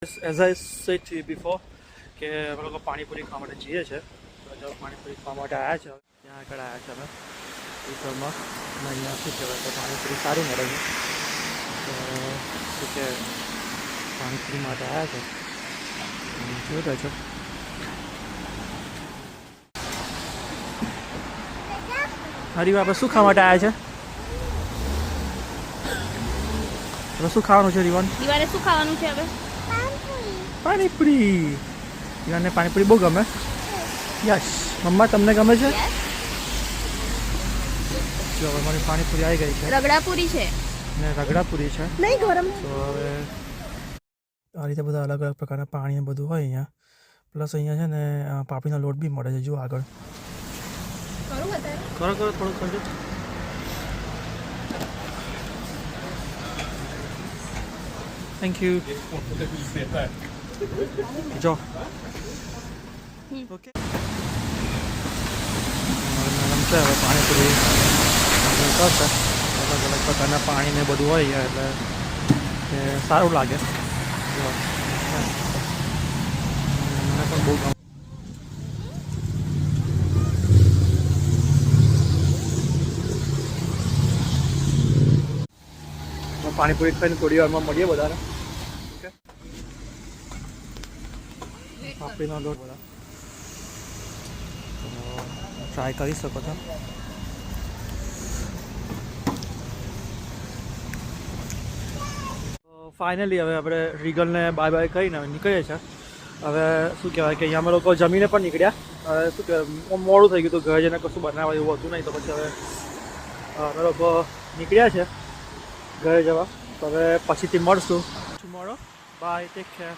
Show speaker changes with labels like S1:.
S1: As I said to you before કે અમે લોકો પાણીપુરી ખાવા માટે જઈએ છીએ તો જો પાણીપુરી ખાવા માટે આવ્યા છે ત્યાં આગળ આવ્યા છે અમે વિસરમાં અને અહીંયા શું કહેવાય તો પાણીપુરી સારી મળે છે તો શું કે પાણીપુરી માટે આવ્યા છે જોઈ રહ્યો છો હરી આપણે શું ખાવા માટે આવ્યા છે હવે શું ખાવાનું છે રીવાન
S2: દિવાળે શું ખાવાનું છે હવે
S1: પાણીપુરી રીવાનને પાણીપુરી બહુ ગમે યસ મમ્મા તમને ગમે છે જો હવે મારી પાણીપુરી આવી ગઈ છે
S2: રગડાપુરી છે
S1: ને રગડાપુરી છે
S2: નહીં ગરમ
S1: તો હવે આ રીતે બધા અલગ અલગ પ્રકારના પાણી બધું હોય અહીંયા પ્લસ અહીંયા છે ને પાપડીનો લોટ બી મળે છે જો આગળ
S2: કરું વધારે
S1: કરો કરો થોડું કરજો થેન્ક યુ જો ઓકે મેડમ છે હવે પાણીપુરી કરશે અલગ અલગ પ્રકારના પાણી ને બધું હોય એટલે એ સારું લાગે મને પણ બહુ ગમે પાણીપુરી ખાઈને થોડી વારમાં મળીએ બધાને ઓકે પાપડીનો લોટ બધા ટ્રાય કરી શકો છો ફાઇનલી હવે આપણે રીગલને બાય બાય કહીને નીકળીએ છીએ હવે શું કહેવાય કે અહીંયા અમે લોકો જમીને પણ નીકળ્યા હવે શું કહેવાય મોડું થઈ ગયું તો ઘરે જઈને કશું બનાવવા એવું હતું નહીં તો પછી હવે અમે લોકો નીકળ્યા છે ઘરે જવા તો હવે પછીથી મળશું ટુમોરો બાય ટેક કેર